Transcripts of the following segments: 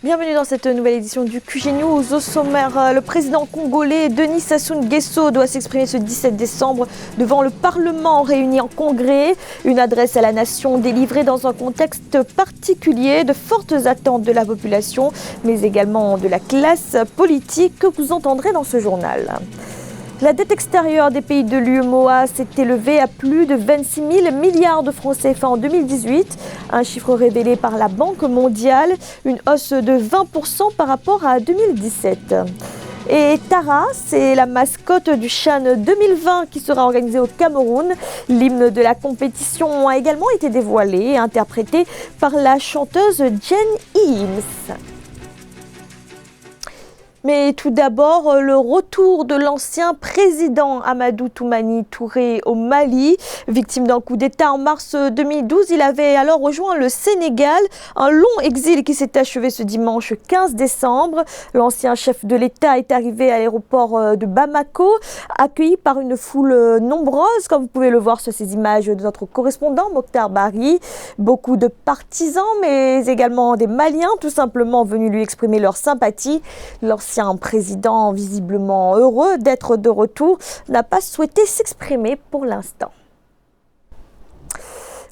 Bienvenue dans cette nouvelle édition du QG News. Au sommaire, le président congolais Denis Sassou Nguesso doit s'exprimer ce 17 décembre devant le Parlement réuni en congrès. Une adresse à la nation délivrée dans un contexte particulier de fortes attentes de la population, mais également de la classe politique que vous entendrez dans ce journal. La dette extérieure des pays de l'UEMOA s'est élevée à plus de 26 000 milliards de francs CFA en 2018, un chiffre révélé par la Banque mondiale, une hausse de 20% par rapport à 2017. Et Tara, c'est la mascotte du CHAN 2020 qui sera organisé au Cameroun. L'hymne de la compétition a également été dévoilé et interprété par la chanteuse Jen Eames. Mais tout d'abord, le retour de l'ancien président Amadou Toumani Touré au Mali. Victime d'un coup d'État en mars 2012, il avait alors rejoint le Sénégal. Un long exil qui s'est achevé ce dimanche 15 décembre. L'ancien chef de l'État est arrivé à l'aéroport de Bamako, accueilli par une foule nombreuse, comme vous pouvez le voir sur ces images de notre correspondant Mokhtar Bari. Beaucoup de partisans, mais également des Maliens, tout simplement venus lui exprimer leur sympathie. L'ancien président, visiblement heureux d'être de retour, n'a pas souhaité s'exprimer pour l'instant.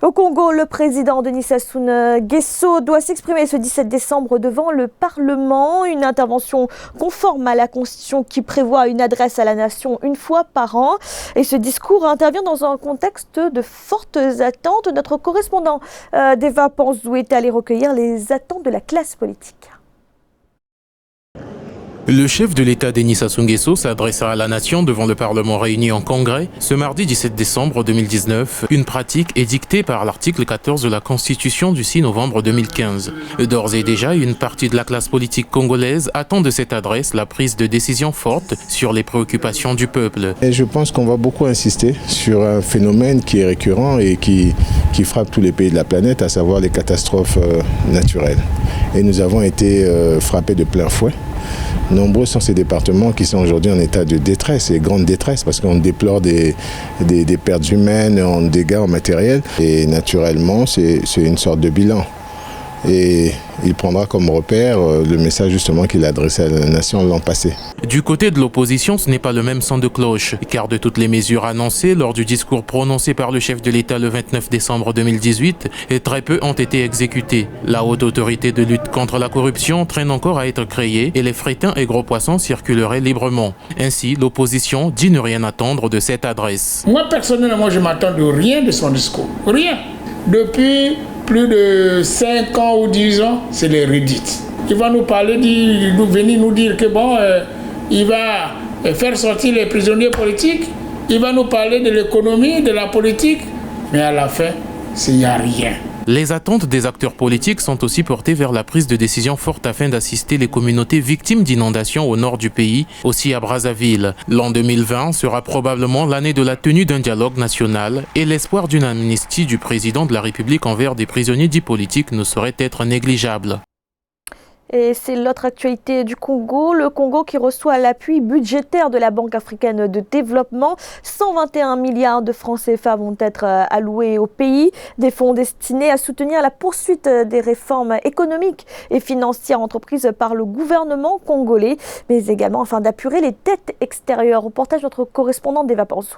Au Congo, le président Denis Sassou Nguesso doit s'exprimer ce 17 décembre devant le Parlement. Une intervention conforme à la Constitution qui prévoit une adresse à la nation une fois par an. Et ce discours intervient dans un contexte de fortes attentes. Notre correspondant Deva Panzou est allé recueillir les attentes de la classe politique. Le chef de l'État Denis Sassou Nguesso s'adressa à la nation devant le Parlement réuni en congrès ce mardi 17 décembre 2019, une pratique édictée par l'article 14 de la Constitution du 6 novembre 2015. D'ores et déjà, une partie de la classe politique congolaise attend de cette adresse la prise de décisions fortes sur les préoccupations du peuple. Et je pense qu'on va beaucoup insister sur un phénomène qui est récurrent et qui frappe tous les pays de la planète, à savoir les catastrophes naturelles. Et nous avons été frappés de plein fouet. Nombreux sont ces départements qui sont aujourd'hui en état de détresse, et grande détresse, parce qu'on déplore des pertes humaines, en dégâts en matériel. Et naturellement, c'est une sorte de bilan. Et il prendra comme repère le message justement qu'il a adressé à la nation l'an passé. Du côté de l'opposition, ce n'est pas le même son de cloche, car de toutes les mesures annoncées lors du discours prononcé par le chef de l'État le 29 décembre 2018, très peu ont été exécutées. La haute autorité de lutte contre la corruption traîne encore à être créée et les frétins et gros poissons circuleraient librement. Ainsi, l'opposition dit ne rien attendre de cette adresse. Moi personnellement, je m'attends de rien de son discours. Rien. Depuis plus de 5 ans ou 10 ans, c'est les redites. Il va nous parler, venir nous dire que bon, il va faire sortir les prisonniers politiques, il va nous parler de l'économie, de la politique, mais à la fin, il n'y a rien. Les attentes des acteurs politiques sont aussi portées vers la prise de décisions fortes afin d'assister les communautés victimes d'inondations au nord du pays, aussi à Brazzaville. L'an 2020 sera probablement l'année de la tenue d'un dialogue national et l'espoir d'une amnistie du président de la République envers des prisonniers dits politiques ne saurait être négligeable. Et c'est l'autre actualité du Congo. Le Congo qui reçoit l'appui budgétaire de la Banque africaine de développement. 121 milliards de francs CFA vont être alloués au pays. Des fonds destinés à soutenir la poursuite des réformes économiques et financières entreprises par le gouvernement congolais, mais également afin d'apurer les dettes extérieures. Reportage de notre correspondant Deva Panzou.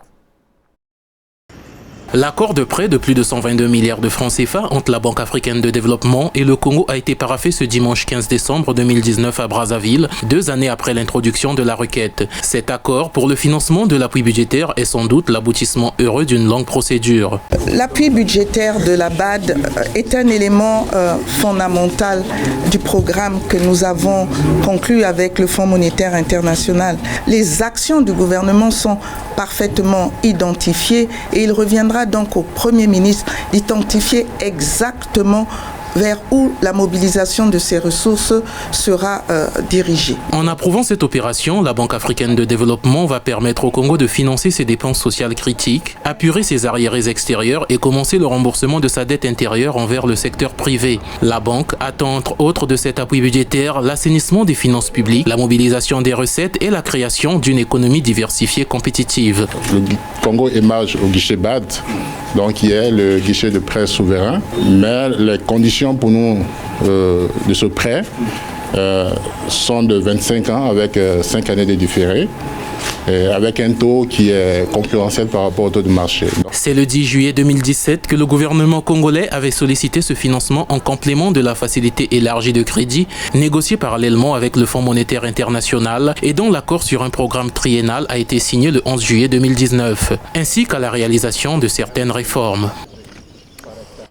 L'accord de prêt de plus de 122 milliards de francs CFA entre la Banque africaine de développement et le Congo a été paraphé ce dimanche 15 décembre 2019 à Brazzaville, 2 années après l'introduction de la requête. Cet accord pour le financement de l'appui budgétaire est sans doute l'aboutissement heureux d'une longue procédure. L'appui budgétaire de la BAD est un élément fondamental du programme que nous avons conclu avec le Fonds monétaire international. Les actions du gouvernement sont parfaitement identifiées et il reviendra donc au Premier ministre d'identifier exactement vers où la mobilisation de ces ressources sera dirigée. En approuvant cette opération, la Banque africaine de développement va permettre au Congo de financer ses dépenses sociales critiques, apurer ses arriérés extérieurs et commencer le remboursement de sa dette intérieure envers le secteur privé. La banque attend entre autres de cet appui budgétaire l'assainissement des finances publiques, la mobilisation des recettes et la création d'une économie diversifiée compétitive. Le Congo émerge au guichet BAD, donc qui est le guichet de prêt souverain, mais les conditions pour nous de ce prêt sont de 25 ans avec 5 années de différé, avec un taux qui est concurrentiel par rapport au taux de marché. C'est le 10 juillet 2017 que le gouvernement congolais avait sollicité ce financement en complément de la facilité élargie de crédit négociée parallèlement avec le Fonds monétaire international et dont l'accord sur un programme triennal a été signé le 11 juillet 2019, ainsi qu'à la réalisation de certaines réformes.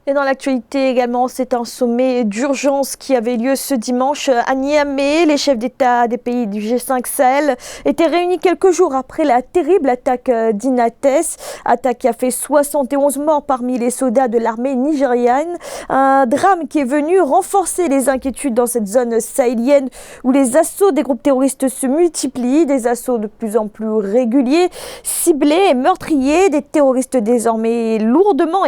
Et dans l'actualité également, c'est un sommet d'urgence qui avait lieu ce dimanche à Niamey. Les chefs d'État des pays du G5 Sahel étaient réunis quelques jours après la terrible attaque d'Inates. Attaque qui a fait 71 morts parmi les soldats de l'armée nigériane. Un drame qui est venu renforcer les inquiétudes dans cette zone sahélienne où les assauts des groupes terroristes se multiplient. Des assauts de plus en plus réguliers, ciblés et meurtriers. Des terroristes désormais lourdement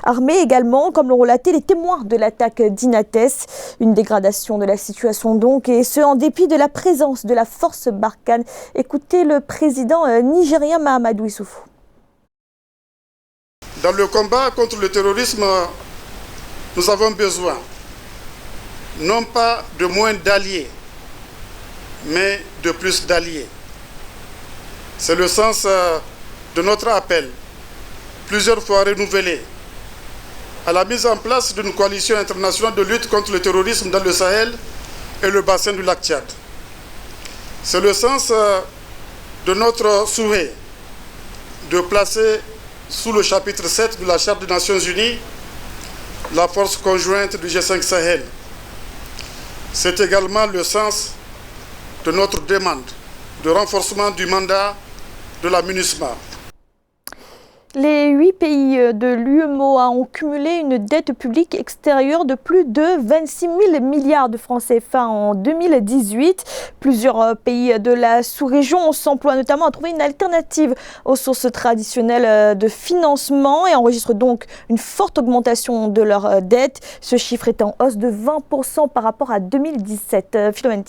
armés également, comme l'ont relaté les témoins de l'attaque d'Inates. Une dégradation de la situation donc, et ce en dépit de la présence de la force Barkhane. Écoutez le président nigérien Mahamadou Issoufou. Dans le combat contre le terrorisme, nous avons besoin non pas de moins d'alliés, mais de plus d'alliés. C'est le sens de notre appel, plusieurs fois renouvelé, à la mise en place d'une coalition internationale de lutte contre le terrorisme dans le Sahel et le bassin du lac Tchad. C'est le sens de notre souhait de placer sous le chapitre 7 de la Charte des Nations Unies la force conjointe du G5 Sahel. C'est également le sens de notre demande de renforcement du mandat de la MINUSMA. Les 8 pays de l'UEMOA ont cumulé une dette publique extérieure de plus de 26 000 milliards de francs CFA en 2018. Plusieurs pays de la sous-région s'emploient notamment à trouver une alternative aux sources traditionnelles de financement et enregistrent donc une forte augmentation de leur dette. Ce chiffre est en hausse de 20% par rapport à 2017. Philomène.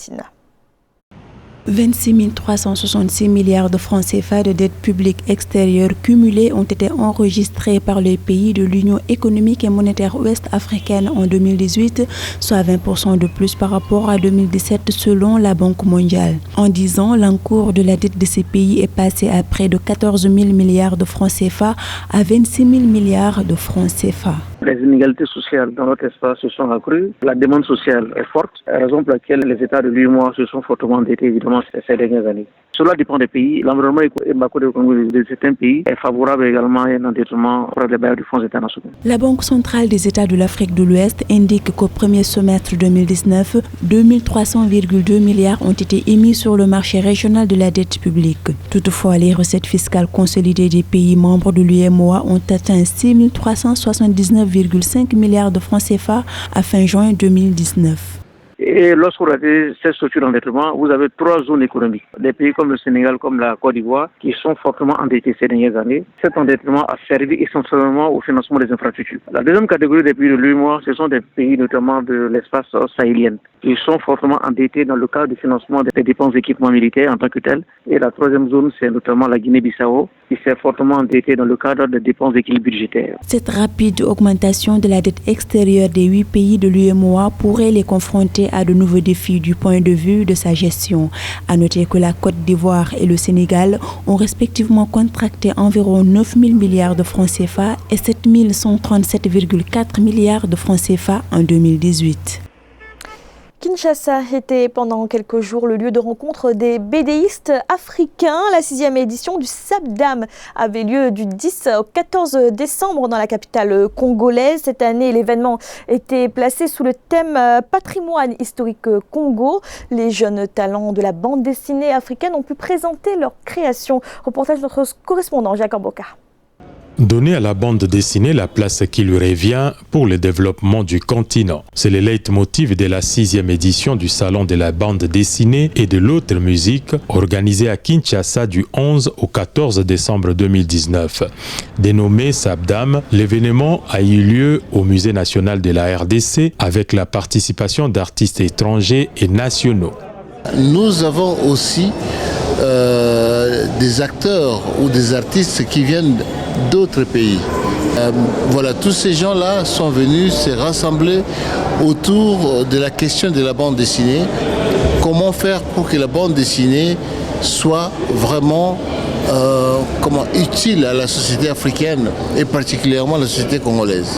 26 366 milliards de francs CFA de dette publique extérieure cumulée ont été enregistrés par les pays de l'Union économique et monétaire ouest-africaine en 2018, soit 20% de plus par rapport à 2017 selon la Banque mondiale. En 10 ans, l'encours de la dette de ces pays est passé à près de 14 000 milliards de francs CFA à 26 000 milliards de francs CFA. Les inégalités sociales dans notre espace se sont accrues. La demande sociale est forte, raison pour laquelle les États de l'UEMOA se sont fortement endettés évidemment ces dernières années. Cela dépend des pays. L'environnement macroéconomique de certains pays est favorable également à un endettement pour les bailleurs du Fonds internationaux. La Banque centrale des États de l'Afrique de l'Ouest indique qu'au premier semestre 2019, 2300,2 milliards ont été émis sur le marché régional de la dette publique. Toutefois, les recettes fiscales consolidées des pays membres de l'UEMOA ont atteint 6 379,5 milliards de francs CFA à fin juin 2019. Et lorsque vous regardez cette structure d'endettement, vous avez 3 zones économiques. Des pays comme le Sénégal, comme la Côte d'Ivoire, qui sont fortement endettés ces dernières années. Cet endettement a servi essentiellement au financement des infrastructures. La deuxième catégorie des pays de l'UEMOA, ce sont des pays notamment de l'espace sahélien. Ils sont fortement endettés dans le cadre du financement des dépenses d'équipement militaire en tant que tel. Et la troisième zone, c'est notamment la Guinée-Bissau, qui s'est fortement endettée dans le cadre des dépenses d'équilibre budgétaire. Cette rapide augmentation de la dette extérieure des 8 pays de l'UEMOA pourrait les confronter à de nouveaux défis du point de vue de sa gestion. À noter que la Côte d'Ivoire et le Sénégal ont respectivement contracté environ 9 000 milliards de francs CFA et 7 137,4 milliards de francs CFA en 2018. Kinshasa était pendant quelques jours le lieu de rencontre des bédéistes africains. La 6e édition du Sabdam avait lieu du 10 au 14 décembre dans la capitale congolaise. Cette année, l'événement était placé sous le thème Patrimoine historique Congo. Les jeunes talents de la bande dessinée africaine ont pu présenter leur création. Reportage de notre correspondant Jacob Boka. Donner à la bande dessinée la place qui lui revient pour le développement du continent. C'est le leitmotiv de la 6e édition du Salon de la bande dessinée et de l'autre musique organisé à Kinshasa du 11 au 14 décembre 2019. Dénommé Sabdam, l'événement a eu lieu au Musée national de la RDC avec la participation d'artistes étrangers et nationaux. Nous avons aussi des acteurs ou des artistes qui viennent d'autres pays. Voilà, tous ces gens-là sont venus se rassembler autour de la question de la bande dessinée. Comment faire pour que la bande dessinée soit vraiment utile à la société africaine et particulièrement à la société congolaise.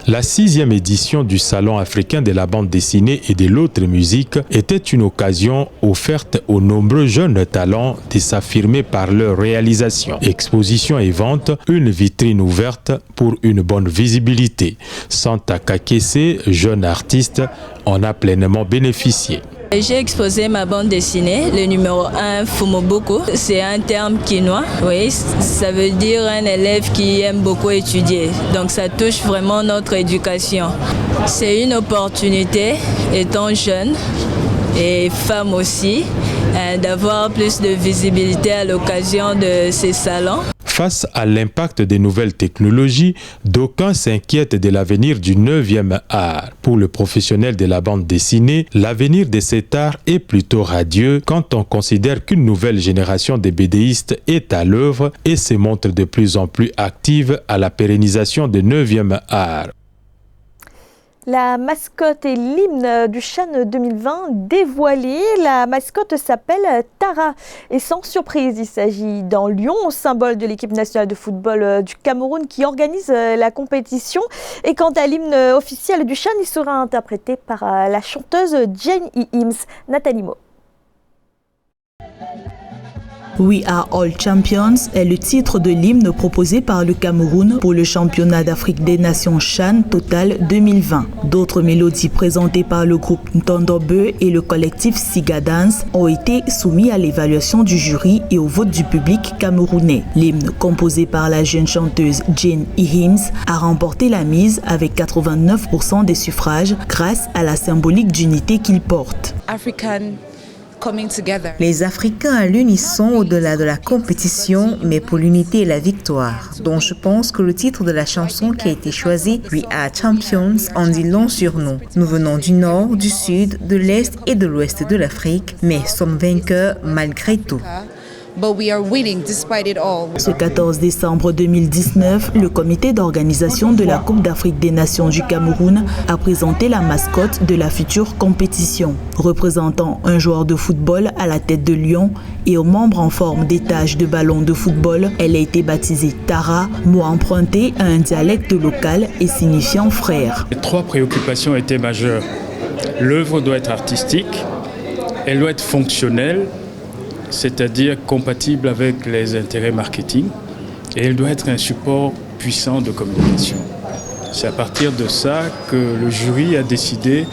La 6e édition du Salon africain de la bande dessinée et de l'autre musique était une occasion offerte aux nombreux jeunes talents de s'affirmer par leur réalisation. Exposition et vente, une vitrine ouverte pour une bonne visibilité. Santa Kakese, jeune artiste, en a pleinement bénéficié. J'ai exposé ma bande dessinée, le numéro 1, Fumoboko. C'est un terme quinois. Oui, ça veut dire un élève qui aime beaucoup étudier. Donc ça touche vraiment notre éducation. C'est une opportunité, étant jeune et femme aussi, d'avoir plus de visibilité à l'occasion de ces salons. Face à l'impact des nouvelles technologies, d'aucuns s'inquiètent de l'avenir du 9e art. Pour le professionnel de la bande dessinée, l'avenir de cet art est plutôt radieux quand on considère qu'une nouvelle génération de BDistes est à l'œuvre et se montre de plus en plus active à la pérennisation du 9e art. La mascotte et l'hymne du CHAN 2020 dévoilé. La mascotte s'appelle Tara et sans surprise, il s'agit d'un lion, symbole de l'équipe nationale de football du Cameroun qui organise la compétition. Et quant à l'hymne officiel du CHAN, il sera interprété par la chanteuse Jane Himes. Nathalie Mo. We Are All Champions est le titre de l'hymne proposé par le Cameroun pour le championnat d'Afrique des Nations CHAN Total 2020. D'autres mélodies présentées par le groupe Ntondobe et le collectif Siga Dance ont été soumis à l'évaluation du jury et au vote du public camerounais. L'hymne composé par la jeune chanteuse Jane Himes a remporté la mise avec 89% des suffrages grâce à la symbolique d'unité qu'il porte. Les Africains à l'unisson au-delà de la compétition, mais pour l'unité et la victoire. Donc je pense que le titre de la chanson qui a été choisi, We Are Champions, en dit long sur nous. Nous venons du nord, du sud, de l'est et de l'ouest de l'Afrique, mais sommes vainqueurs malgré tout. Ce 14 décembre 2019, le comité d'organisation de la Coupe d'Afrique des Nations du Cameroun a présenté la mascotte de la future compétition. Représentant un joueur de football à la tête de lion et aux membres en forme d'étage de ballon de football, elle a été baptisée Tara, mot emprunté à un dialecte local et signifiant frère. Les 3 préoccupations étaient majeures. L'œuvre doit être artistique, elle doit être fonctionnelle, c'est-à-dire compatible avec les intérêts marketing, et elle doit être un support puissant de communication. C'est à partir de ça que le jury a décidé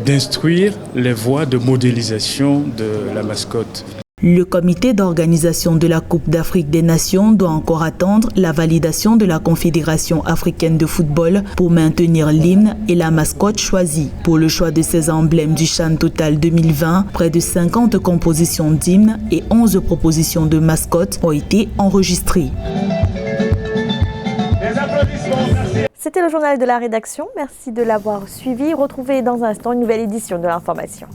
d'instruire les voies de modélisation de la mascotte. Le comité d'organisation de la Coupe d'Afrique des Nations doit encore attendre la validation de la Confédération africaine de football pour maintenir l'hymne et la mascotte choisie. Pour le choix de ces emblèmes du CHAN Total 2020, près de 50 compositions d'hymnes et 11 propositions de mascottes ont été enregistrées. C'était le journal de la rédaction. Merci de l'avoir suivi. Retrouvez dans un instant une nouvelle édition de l'information.